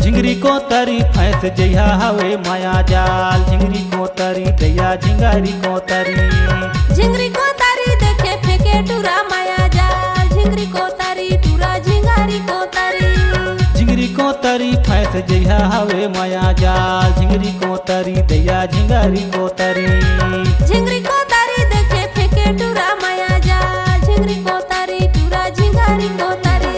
झिंगरी को तरी फैस जइहा हवे माया जाल। झिंगरी को तरी दैया झिंगारी को तरी। झिंगरी को तारी देखे फेंके टूरा माया जाल। झिंगरी को तारी टूरा झिंगारी को तारी। झिंगरी को तरी फैस जइहा हवे माया जाल। झिंगरी को तरी दैया झिंगारी को तरी। झिंगरी को तारी देखे फेंके टूरा माया जाल। झिंगरी को तारी टूरा झिंगारी को तारी।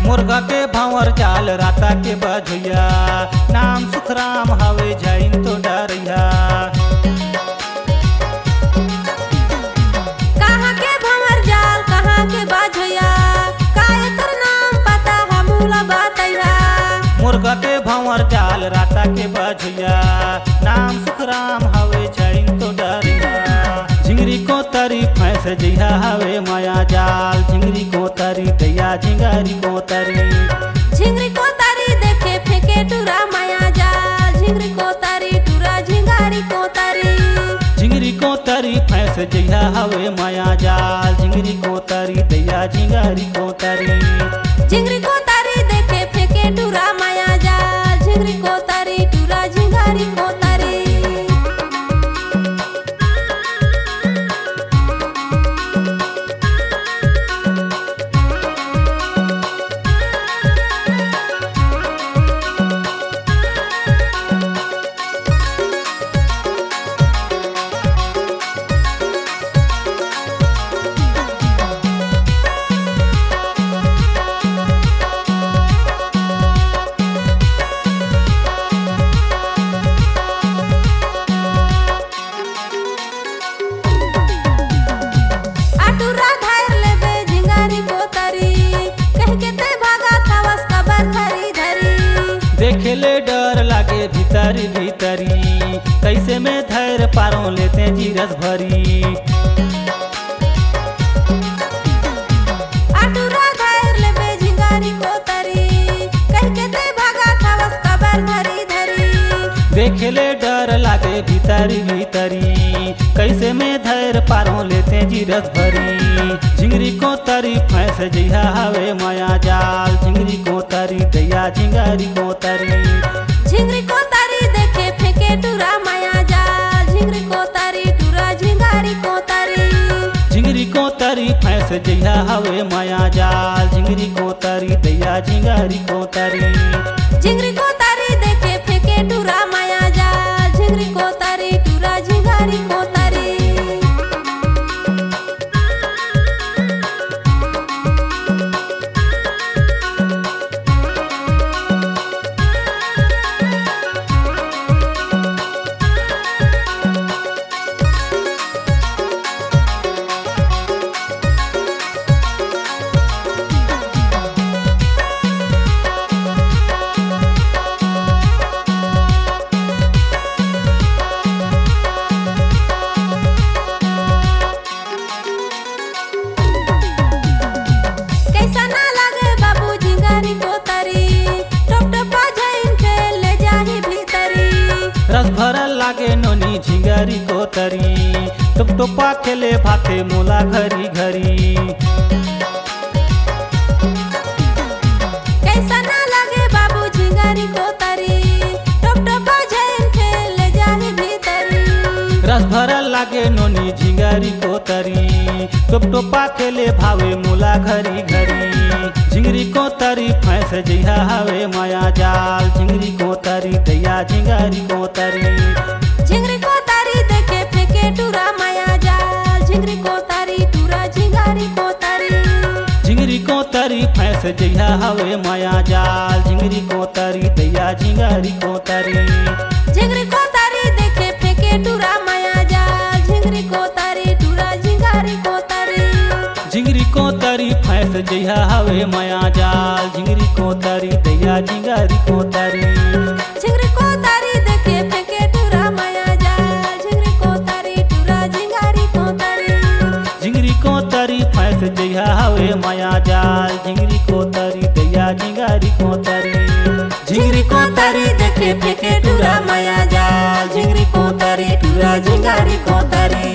मुर्गा के भंवर जाल राता के बजैया। नाम सुखराम हवे जैन तो डरिया। कहाँ के भंवर जाल कहाँ के बजैया। काहे तर नाम पता हमूला बतैया। मुर्गा के भंवर जाल राता के बजैया। नाम सुखराम हवे जैन तो डरिया। झिंगरी को तरी फैस जइहा हवे माया जाल। झिंगरी को तरी दैया झिंगारी को तरी। झिंगरी को तारी देखे फेंके टूरा माया जाल। झिंगरी को तारी टूरा झिंगारी को तारी। झिंगरी को तरी फैस जइहा हवे माया जाल। झिंगरी को तरी दैया झिंगारी को तरी। झिंगरी को तारी देखे फेंके टूरा माया जाल। झिंगरी को तारी टूरा झिंगारी को तारी। देखेले डर लागे भीतरी भीतरी। कैसे में धैर्य पारों लेते जीरस भरी। आटूरा धैर्य लेबे झिंगारी को तरी। कह के ते भागा थावस कबर धरी धरी। देखेले डर लागे भीतरी भीतरी। कैसे में धैर्य पारों लेते जीरस भरी। झिंगरी को तरी फैस जइहा हवे माया जाल। झिंगरी को तरी दैया झिंगारी को तरी। झिंगरी को तारी देखे फेंके टूरा माया जाल। झिंगरी को तारी टूरा झिंगारी को तारी। झिंगरी को तरी फैस जइहा हवे माया जाल। झिंगरी को तरी दैया झिंगारी को तरी। झिंगरी को तारी देखे फेंके टूरा माया जाल। झिंगरी को तारी टूरा झिंगारी को तारी। रस भरल लागे नोनी झिंगारी को तरी। टुप टुपा खेले भाते मोला घरी घरी। कैसा ना लगे बाबू झिंगारी को तरी। टुप टुपा झैन खेले जाही भीतरी। रस भरल लागे नोनी झिंगारी को तरी। टुप टुपा खेले भावे मोला घरी घरी। झिंगरी को को तरी फैंस जइहा हवे माया जाल झिंगरी को तरी दैया झिंगारी को तरी झिंगरी को तारी देखे फेंके टूरा माया जाल झिंगरी को तारी टूरा झिंगारी को तारी झिंगरी को तरी फैंस जइहा हवे माया जाल झिंगरी को तरी दैया झिंगारी को तरी झिंगरी को तारी देखे फेंके टूरा माया जाल झिंगरी को तारी टूरा झिंगारी को तारी झिंगरी को तरी फैंस जइहा हवे माया जाल झिंगरी को तरी दैया झिंगारी को तरी झिंगरी को तारी देखे फेंके टूरा माया जाल झिंगरी को तारी टूरा झिंगारी को तारी झिंगरी को तरी फैंस जइहा हवे माया जाल झिंगरी को तरी दैया झिंगारी को तरी झिंगरी को तरी देखे फेंके टूरा माया जाल झिंगरी को तरी टूरा झिंगारी को तरी